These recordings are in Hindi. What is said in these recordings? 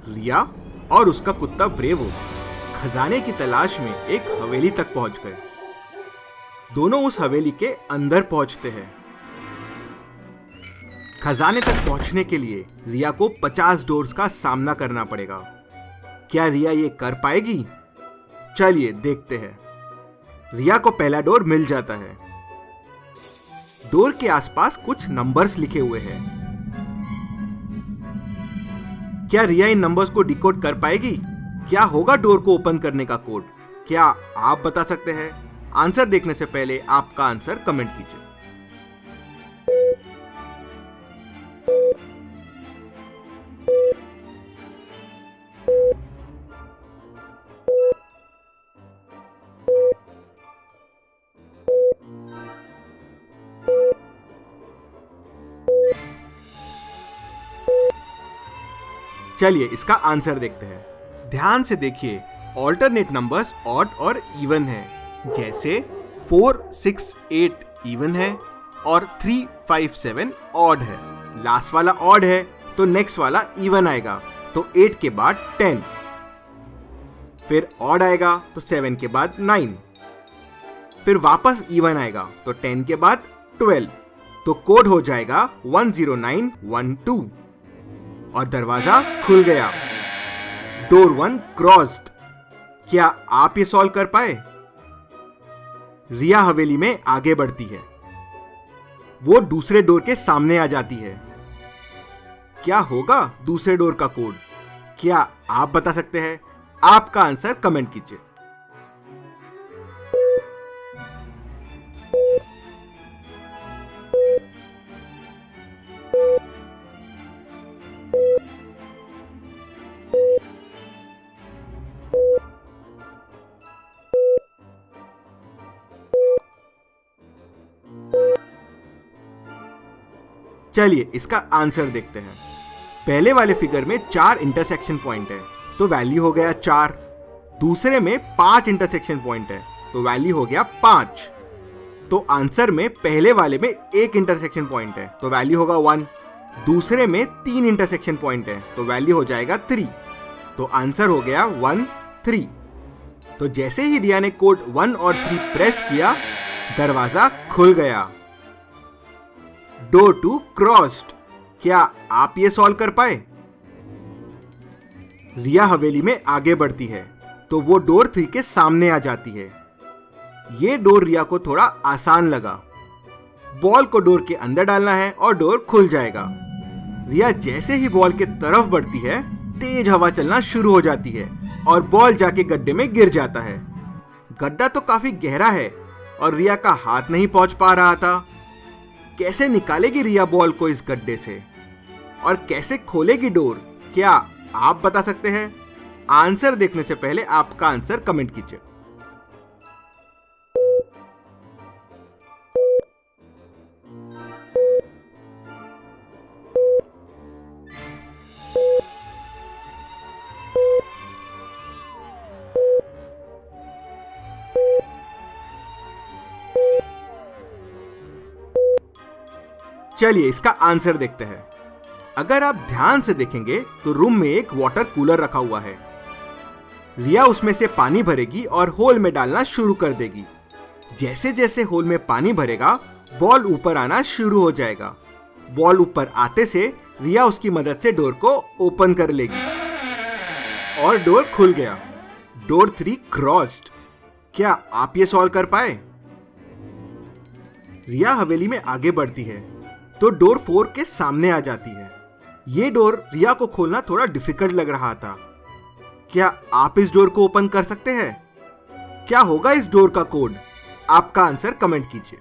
रिया और उसका कुत्ता ब्रेवो खजाने की तलाश में एक हवेली तक पहुंच गए। दोनों उस हवेली के अंदर पहुंचते हैं। खजाने तक पहुंचने के लिए रिया को 50 डोर्स का सामना करना पड़ेगा। क्या रिया ये कर पाएगी? चलिए देखते हैं। रिया को पहला डोर मिल जाता है। डोर के आसपास कुछ नंबर्स लिखे हुए हैं। क्या रिया इन नंबर्स को डिकोड कर पाएगी? क्या होगा डोर को ओपन करने का कोड? क्या आप बता सकते हैं? आंसर देखने से पहले आपका आंसर कमेंट कीजिए। चलिए इसका आंसर देखते हैं। ध्यान से देखिए, ऑल्टरनेट नंबर्स ऑड और इवन है। जैसे 4, 6, 8 इवन है और 3, 5, 7 ऑड है। लास्ट वाला ऑड है तो नेक्स्ट वाला इवन आएगा, तो 8 के बाद 10, फिर ऑड आएगा तो 7 के बाद 9, फिर वापस इवन आएगा तो 10 के बाद 12, तो कोड हो जाएगा 10912 और दरवाजा खुल गया। Door 1 crossed. क्या आप ये सॉल्व कर पाए? रिया हवेली में आगे बढ़ती है। वो दूसरे डोर के सामने आ जाती है। क्या होगा दूसरे डोर का कोड? क्या आप बता सकते हैं? आपका आंसर कमेंट कीजिए। चलिए इसका आंसर देखते हैं। पहले वाले फिगर में 4 इंटरसेक्शन पॉइंट है, तो वैल्यू हो गया 4। दूसरे में 5 इंटरसेक्शन पॉइंट है, तो वैल्यू हो गया 5। तो आंसर में पहले वाले में 1 इंटरसेक्शन पॉइंट है, तो वैल्यू होगा 1। दूसरे में 3 इंटरसेक्शन पॉइंट है, तो वैल्यू हो जाएगा 3। तो आंसर हो गया 1, 3। तो जैसे ही रिया ने कोड 1 और 3 प्रेस किया, दरवाजा खुल गया। Door 2 crossed. क्या आप ये सॉल्व कर पाए? रिया हवेली में आगे बढ़ती है, तो वो डोर 3 के सामने आ जाती है। ये डोर रिया को थोड़ा आसान लगा। बॉल को डोर के अंदर डालना है और डोर खुल जाएगा। रिया जैसे ही बॉल के तरफ बढ़ती है, तेज हवा चलना शुरू हो जाती है और बॉल जाके गड्ढे में गिर जाता है। गड्ढा तो काफी गहरा है और रिया का हाथ नहीं पहुंच पा रहा था। कैसे निकालेगी रिया बॉल को इस गड्ढे से और कैसे खोलेगी डोर? क्या आप बता सकते हैं? आंसर देखने से पहले आपका आंसर कमेंट कीजिए। चलिए इसका आंसर देखते हैं। अगर आप ध्यान से देखेंगे तो रूम में एक वाटर कूलर रखा हुआ है। रिया उसमें से पानी भरेगी और होल में डालना शुरू कर देगी। जैसे जैसे होल में पानी भरेगा, बॉल ऊपर आना शुरू हो जाएगा। बॉल ऊपर आते से रिया उसकी मदद से डोर को ओपन कर लेगी और डोर खुल गया। Door 3 crossed. क्या आप ये सॉल्व कर पाए? रिया हवेली में आगे बढ़ती है, तो डोर 4 के सामने आ जाती है। ये डोर रिया को खोलना थोड़ा डिफिकल्ट लग रहा था। क्या आप इस डोर को ओपन कर सकते हैं? क्या होगा इस डोर का कोड? आपका आंसर कमेंट कीजिए।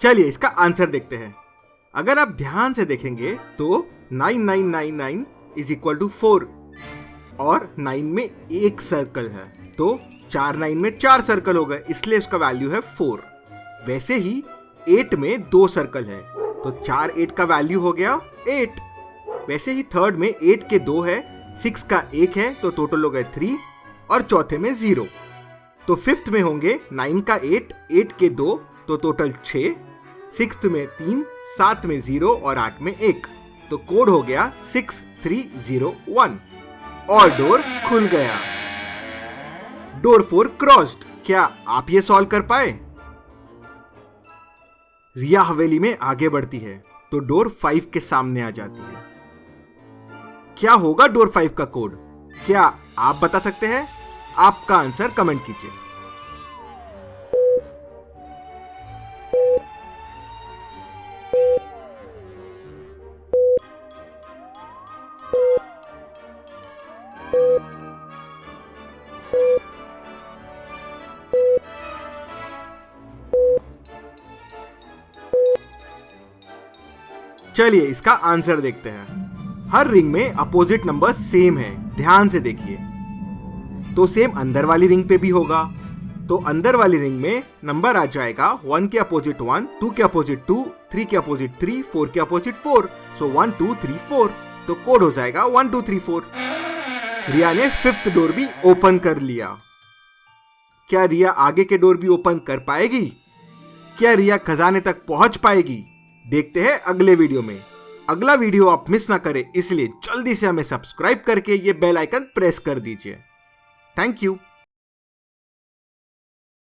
चलिए इसका आंसर देखते हैं। अगर आप ध्यान से देखेंगे तो 9999 इज इक्वल टू 4 और 9 में एक सर्कल है, तो 4 9 में 4 सर्कल हो गए, इसलिए उसका वैल्यू है 4। वैसे ही 8 में 2 सर्कल है, तो 4 8 का वैल्यू हो गया 8। वैसे ही थर्ड में 8 के 2 है, 6 का 1 है, तो टोटल हो गए 3, और चौथे में 0। तो फिफ्थ में होंगे 9 का 8, 8 के 2, तो टोटल 6, सिक्स्थ में 3, 7 में 0 और 8 में 1, तो कोड हो गया 6301 और डोर खुल गया। Door 4 crossed. क्या आप ये सॉल्व कर पाए? रिया हवेली में आगे बढ़ती है तो डोर 5 के सामने आ जाती है। क्या होगा डोर 5 का कोड? क्या आप बता सकते हैं? आपका आंसर कमेंट कीजिए। चलिए इसका आंसर देखते हैं। हर रिंग में अपोजिट नंबर सेम है, ध्यान से देखिए। तो सेम अंदर वाली रिंग पे भी होगा। तो अंदर वाली रिंग में नंबर आ जाएगा 1 के अपोजिट 1, 2 के अपोजिट 2, 3 के अपोजिट 3, 4 के अपोजिट 4। सो 1 2 3 4, तो कोड हो जाएगा 1 2 3 4। रिया ने फिफ्थ डोर भी ओपन कर लिया। क्या रिया आगे के डोर भी ओपन कर पाएगी? क्या रिया खजाने तक पहुंच पाएगी? देखते हैं अगले वीडियो में। अगला वीडियो आप मिस ना करें, इसलिए जल्दी से हमें सब्सक्राइब करके ये बेल आइकन प्रेस कर दीजिए। Thank you.